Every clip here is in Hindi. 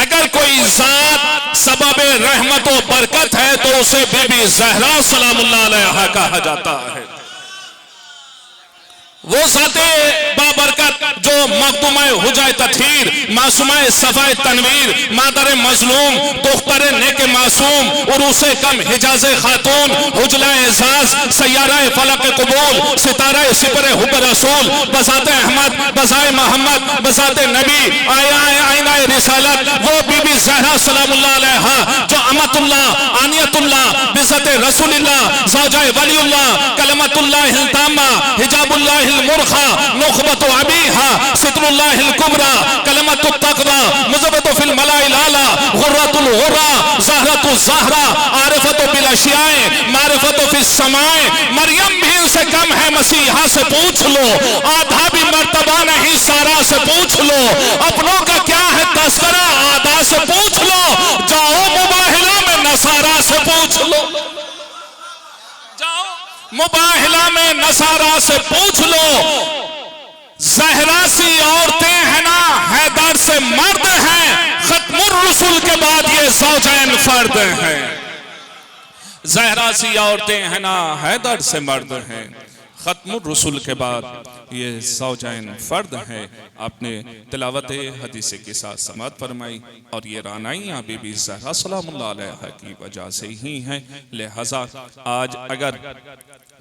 अगर कोई जात सबब रहमत व बरकत है तो उसे बीबी ज़हरा सलामुल्लाह अलैहा कहा जाता है। वो ज़ाते बाबरकत जो मखदूम हुजाए तथहीर, मासूमाए सफ़ाए तनवीर, मादर मजलूम, दुख्तर नेक मासूम, उरूसे कम हिजाज़े खातून, हुजला एजाज, सैयारा फलक कबूल, सितारा सिपरे हुब रसूल, बसाते अहमद, बसाए मोहम्मद, बसाते नबी, आईना रिसालत, वो बीबी ज़हरा सलामुल्लाह अलैहा जो अमतुल्लाह, आनियतुल्लाह, बिज़्ज़ते रसूलिल्लाह, ज़ौजाए वलीउल्लाह, कलमतुल्लाहिल ताम्मा, हिजाबुल्लाहिल मुरखा, नुखबतु अबीहा, सितरुल्लाहिल कुबरा, कलमतुत तक़वा, मुज़ब्बतु फिल मलाइल आला, गुर्रतुल गुर्रा, ज़हरतु ज़हरा, आरिफतु बिल अशियाए, मारिफतु फिस समाए। मरियम भी इनसे कम है, मसीहा से पूछ लो। आधा भी मर्तबा नहीं, सारा से पूछ लो। अपनों का क्या है तस्करा, आधा से पूछ लो। जाओ मुबाहिला में नसारा से पूछ लो, मुबाहिला में नसारा से पूछ लो। ज़हरा सी औरतें हैं ना, हैदर से मर्द हैं, खत्मुर रसूल के बाद ये ज़ौजैन फर्द हैं। ज़हरा सी औरतें हैं ना, हैदर से मर्द हैं, खत्मुर रसूल के बाद ये ज़ौजैन फर्द हैं। आपने तिलावत हदीस के साथ समात फरमाई और ये रानाइयाँ बीबी ज़हरा सलामुल्लाह अलैहा की वजह से ही हैं। लिहाजा आज अगर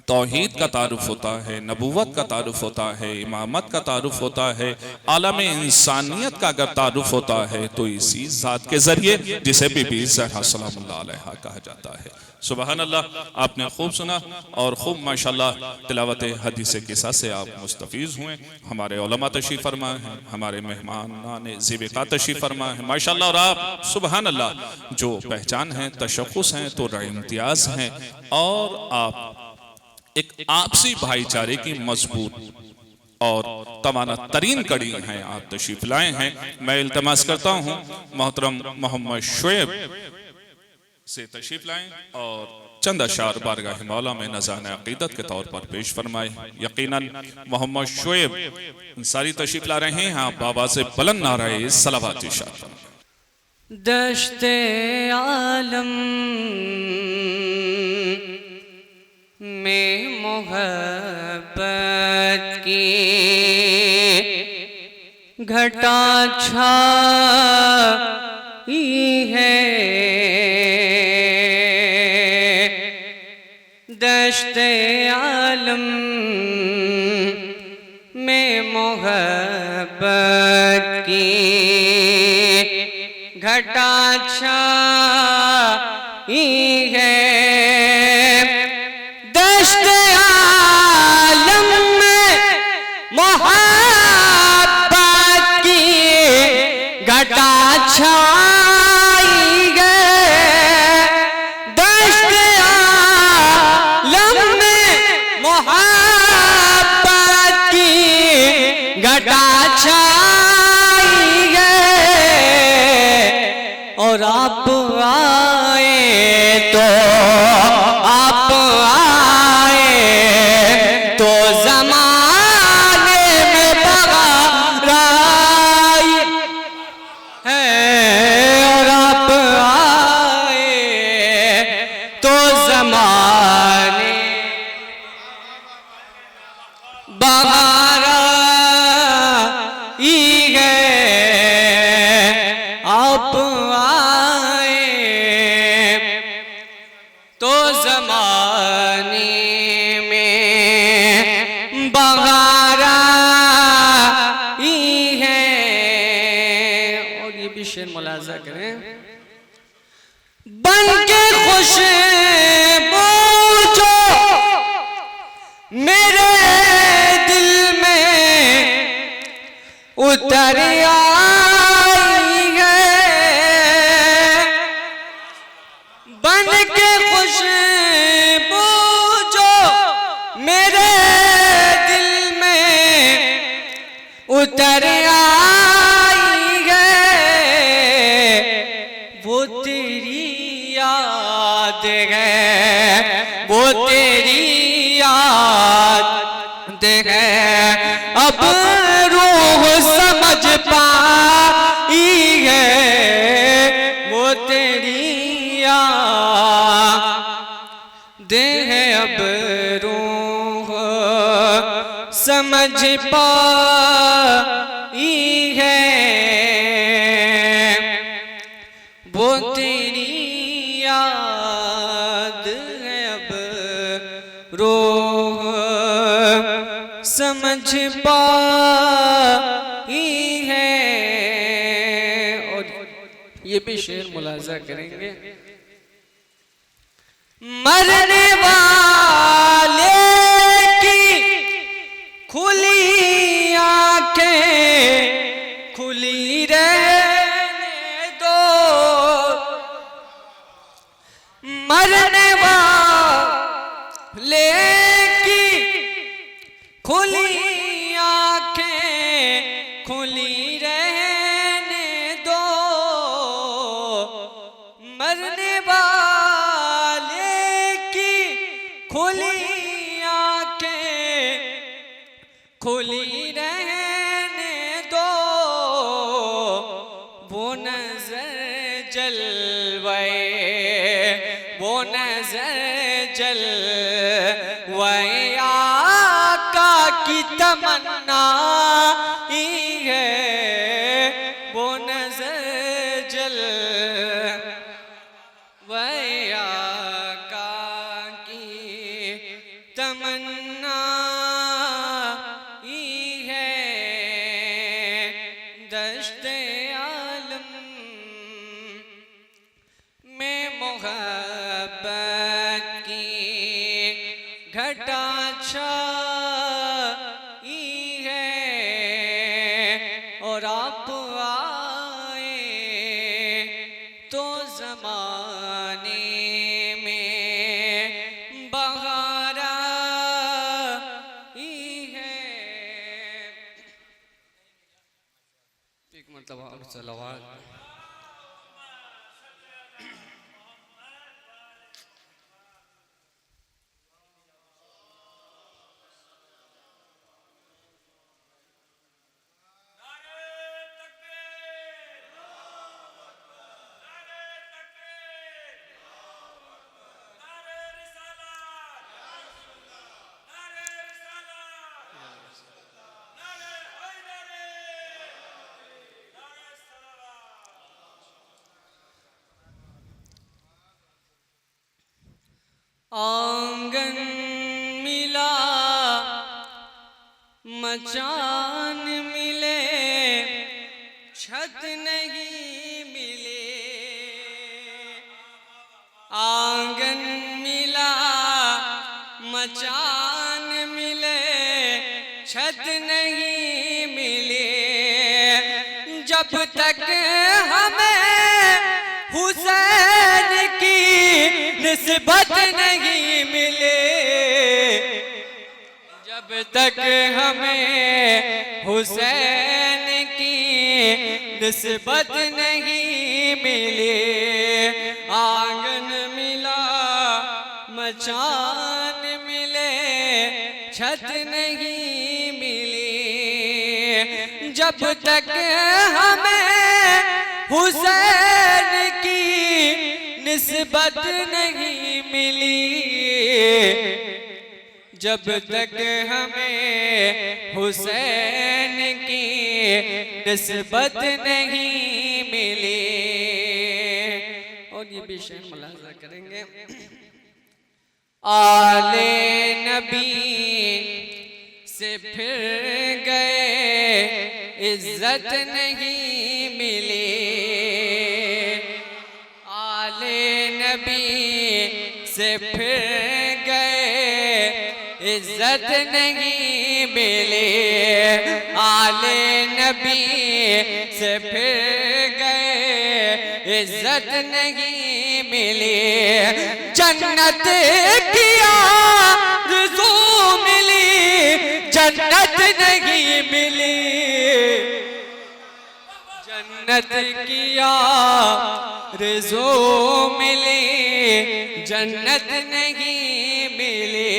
तौहीद का तारुफ होता है, नबूवत का तारुफ होता है, इमामत का तारुफ होता है, आलम इंसानियत का अगर तारुफ होता है तो इसी ज़ात के ज़रिए जिसे बीबी ज़हरा सलामुल्लाह अलैहा कहा जाता है। सुबहान अल्लाह, आपने खूब सुना और खूब माशाल्लाह तिलावत हदीस किस्सा से आप मुस्तफ़ीज़ हुए। हमारे उलमा तशरीफ़ फरमा हैं, हमारे मेहमान ज़िबिका तशरीफ़ फरमा है माशाल्लाह। और आप सुबहान अल्लाह जो पहचान है, तशख़्ख़ुस हैं, तो इम्तियाज़ हैं और आप एक आपसी भाईचारे की मजबूत और तवाना तरीन कड़ी हैं, आप तशरीफ लाए हैं। मैं इल्तमास करता हूँ मोहतरम मोहम्मद शुएब से तशरीफ लाएं और चंद अशार बारगाह मौला में नज़ान अक़ीदत के तौर पर पेश फरमाएं। यकीनन मोहम्मद शुएब अंसारी तशरीफ ला रहे हैं, आप बाबा से बुलंद नाराए सलावत इरशाद फरमाएं। दश्ते आलम में मोहब्बत की घटा छाई है। दश्ते आलम में मोहब्बत की घटा छाई है। छाई गए दश्त आलम में मोहब्बत की घटा छाई गए। और आप आए तो आप आए तो ज़माने में बहार आई है। और आप आए तो ज़माने बहार आई गए। आप आए तो ज़माने में बहार आई है। और ये भी शेर मुलाजा करें। बन के खुशबू जो मेरे दिल में उतर आई है। बन के खुशबू जो मेरे दिल में उतर आई है। वो तेरी याद है, वो तेरी याद है। अब रूह समझ पाई है। समझ पाई है वो तेरी याद है अब रोह समझ पाई है। और ये भी शेर मुलाजा करेंगे। मरने वाले की खुली आंखें खुली रहने दो, मरने वाले की खुली आंखें खुली रहने दो, मरने वाले की खुली आंखें खुली रहने दो, वो नजर जलवाए वो नजर जलवाए आका की तमन्ना ही है, वो नजर जलवाए आका की तमन्ना ही है। दश्ते आलम में मोहब्बत की घटा छाई है, और आप आए तो ज़माने में बहार आई है। एक मरतबा और सलावत। आंगन मिला मचान मिले छत नहीं मिले, आंगन मिला मचान मिले छत नहीं मिले, जब तक हमें हुसैन की निस्बत नहीं मिले, जब तक हमें हुसैन की निस्बत नहीं मिले, आंगन मिला मचान मिले छत नहीं मिली, जब तक हमें हुसैन की निस्बत नहीं मिली, जब तक हमें हुसैन की निस्बत नहीं मिली। और ये भी शेर मुलाजा करेंगे। आले नबी से फिर गए इज्जत नहीं मिली, आले नबी से फिर गए इज्जत नहीं मिली, आले नबी से फिर गए इज्जत नहीं मिली, जन्नत की आरज़ू मिली जन्नत नहीं मिली, जन्नत की आरज़ू मिली जन्नत नहीं मिली,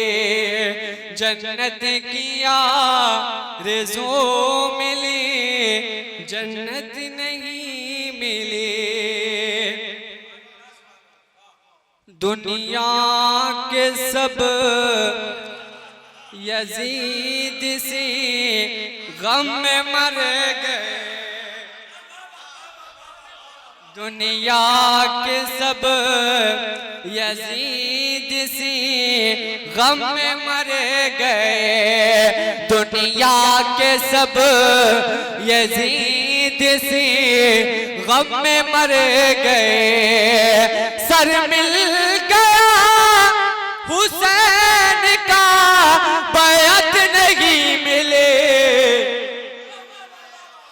जन्नत की आरज़ू मिली जन्नत नहीं मिली। दुनिया के सब यजीद से गम में मर गए। दुनिया के सब यजीद से गम में मर गए। दुनिया के सब यजीद से गम में मर गए। सर मिल गया हुसैन का, बैत नहीं मिले।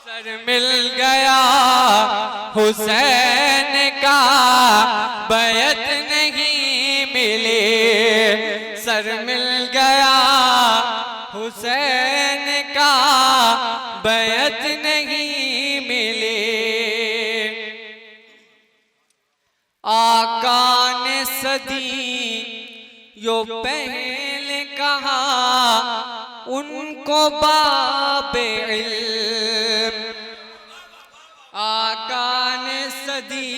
सर मिल गया हुसैन का, बैत नहीं मिले। सर मिल गया हुसैन का, बैत नहीं मिले। आका ने सदी यो पहले कहा, उनको बाबे इल्म। आका ने सदी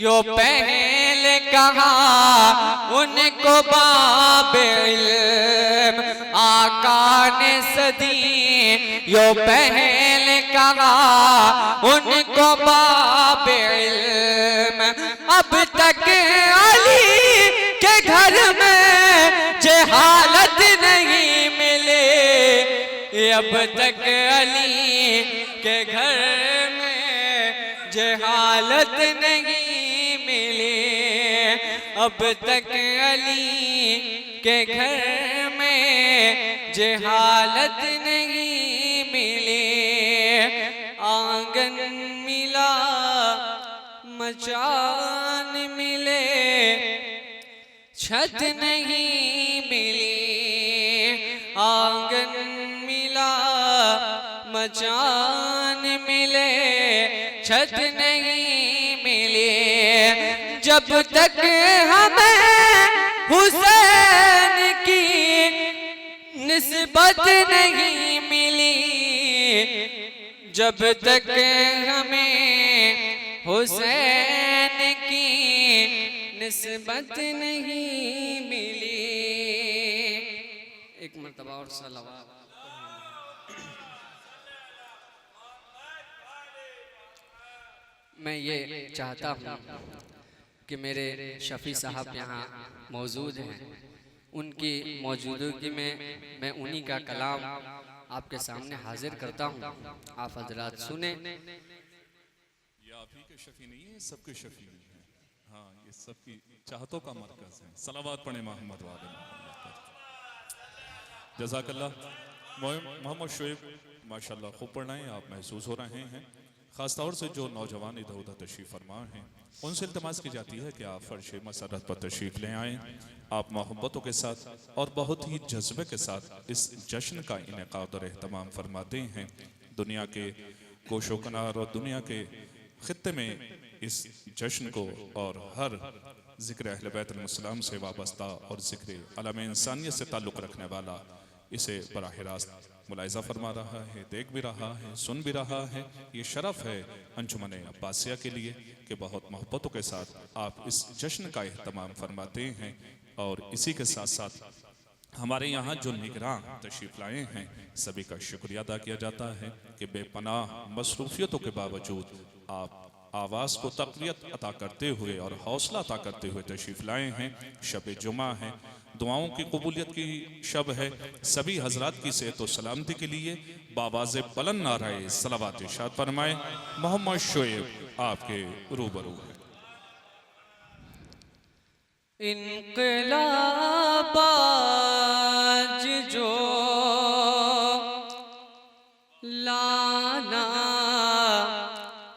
यो पहले कहा, उनको बाबे इल्म। आका ने सदी यो पहले कहा, उनको बाबे इल्म। अब तक अली के घर में जहालत नहीं मिले। अब तक अली के घर में जहालत नहीं मिले। अब तक अली के घर में जहालत नहीं मिले। आंगन मिला मचान मिले, छत नहीं मिली। आंगन मिला मचान मिले, छत नहीं मिले। जब तक हमें हुसैन की निस्बत नहीं मिली। जब तक हमें हुसैन की निस्बत नहीं मिली। एक मर्तबा और सलावत। मैं ये चाहता हूँ कि मेरे शफी साहब यहाँ मौजूद हैं, उनकी मौजूदगी में मैं उन्हीं का कलाम आपके सामने हाजिर करता हूँ। आप हजरात सुने। ये आप ही के शफी नहीं है, सबके शफी हैं। हाँ, ये सबकी चाहतों का मरकज है। सलावत पढ़े मोहम्मद वाले जज़ाकल्लाह। मोहम्मद शुएब माशाल्लाह खूब पढ़ाएं, आप महसूस हो रहे हैं। ख़ास तौर से जो नौजवान इधर उधर तशरीफ़ फरमा हैं, उनसे इल्तमास की जाती है कि आप फर्श मसरत पर तशरीफ़ ले आएँ। आप मोहब्बतों के साथ और बहुत ही जज्बे के साथ इस जश्न का इनेकाद और एहतमाम फरमाते हैं। दुनिया के कोशो कनार और दुनिया के खित्ते में इस जश्न को और हर ज़िक्र अहले बैत अलैहिस्सलाम से वाबस्ता और ज़िक्र आलम इंसानियत से ताल्लुक़ रखने वाला इसे बराह रास्त मुलाहिज़ा फरमा रहा है, देख भी रहा है, सुन भी रहा है। ये शरफ़ है अंजुमन अब्बासिया के लिए कि बहुत मोहब्बतों के साथ आप इस जश्न का एहतमाम फरमाते हैं। और इसी के साथ साथ हमारे यहाँ जो निगरान तशरीफ़ लाए हैं, सभी का शुक्रिया अदा किया जाता है कि बेपनाह मसरूफ़ियतों के बावजूद आप आवाज़ को तक़वियत अता करते हुए और हौसला अता करते हुए तशरीफ़ लाए हैं। शब जुमा है, दुआओं की कबूलियत की शब है। सभी हजरात की सेहत और सलामती के लिए बावाज़े बुलंद नाराए सलावत इरशाद फरमाए। मोहम्मद शुएब आपके रूबरू है। इनक़लाब आज जो लाना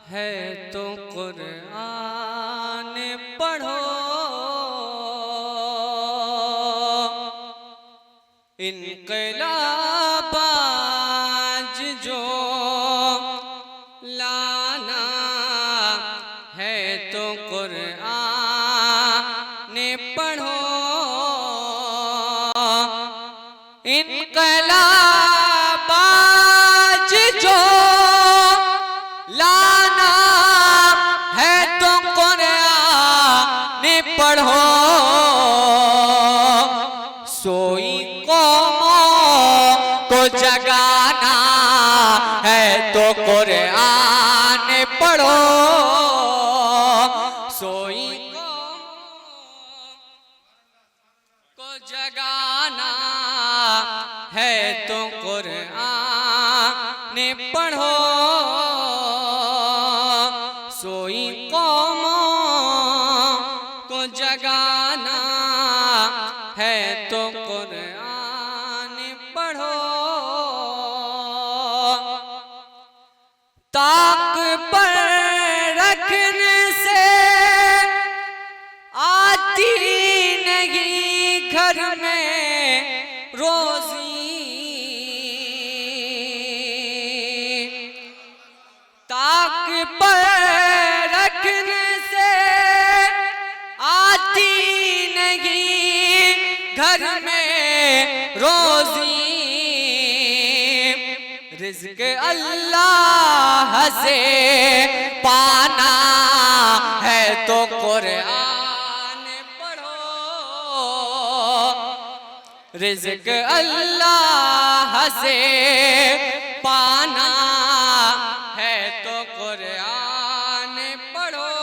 है तो कुरान पढ़ो। इनक़लाब आज जो लाना है तो कुरान पढ़ो। इनक़लाब आज जो लाना है तो कुरान पढ़ो। सोई कौमों जगाना है तो कुरान पढ़ो, सोई को जगाना है तो कुरान पढ़ो, सोई कौमों को जगाना है तो कुरान पढ़ो। ताक पर रखने से आती नहीं घर में रोजी, ताक पर रखने से आती नहीं घर में रोजी, रिज़्क़ अल्लाह से पाना है तो कुरान पढ़ो, रिज़्क़ अल्लाह से पाना है तो कुरान पढ़ो,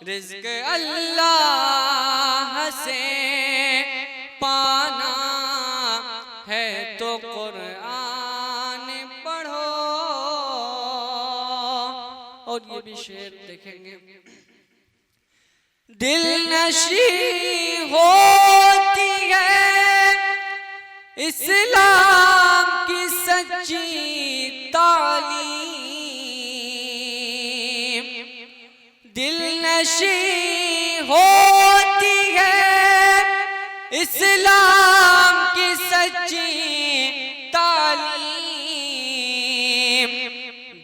रिज़्क़ अल्लाह से पाना है तो कुरान पढ़ो। और ये भी शेर देखेंगे, दिल नशी होती है इस्लाम की सच्ची तालीम, दिल नशी होती है इस्लाम की सच्ची तालीम,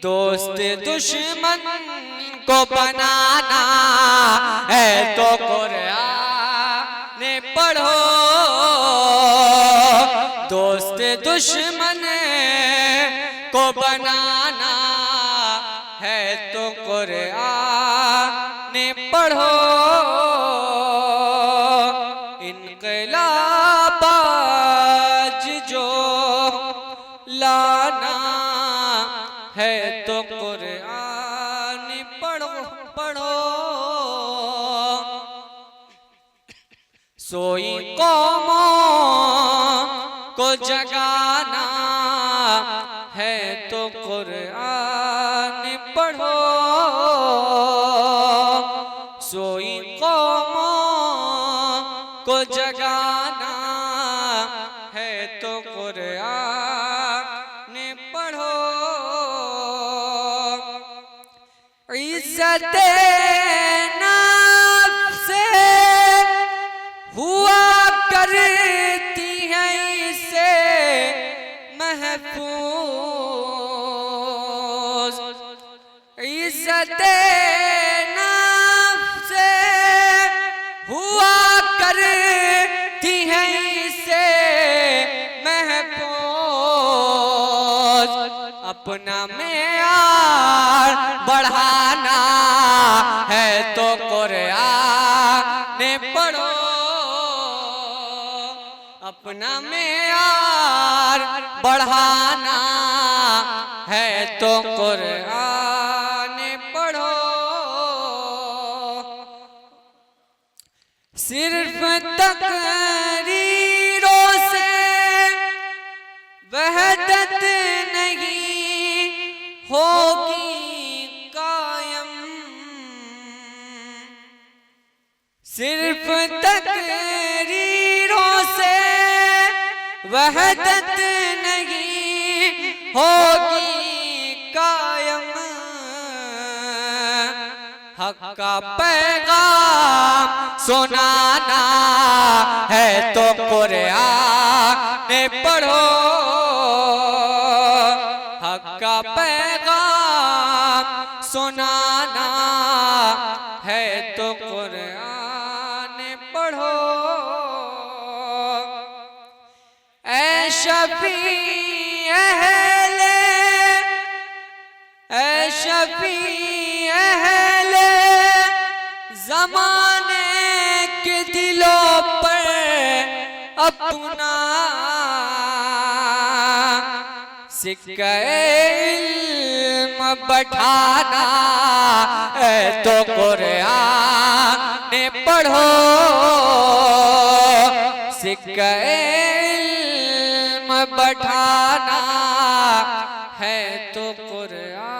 दोस्त दुश्मन को बनाना है तो कुरान पढ़ो, दोस्त दुश्मन को बनाना है तो कुरान पढ़ो, इनकलाब आज जो लाना है तो कुरान पढ़ो पढ़ो, सोई कौमों को जगाना है तो कुरान पढ़ो, सोई कौमों को जगाना है तो कुरान पढ़ो। इज्जत नफ्स से हुआ करती है इसे महफूज, इज्जत नफ्स से हुआ करती है इसे महफूज, अपना मेयार बढ़ाना है तो कुरान पढ़ो, अपना मेयार बढ़ाना है तो कुरान पढ़ो, सिर्फ तकरीरों से वहदत नहीं होगी कायम, सिर्फ तकरीरों से वहदत नहीं होगी कायम, हक का पैगाम सुनाना है तो कुरान पढ़ो, हक का पैगाम सुनाना है तो कुरान पढ़ो। ऐ शफी अहले जमाने के दिलों पर अपना सिक्का इल्म बैठाना है तो कुरान पढ़ो, सिक्का इल्म बैठाना है तो कुरान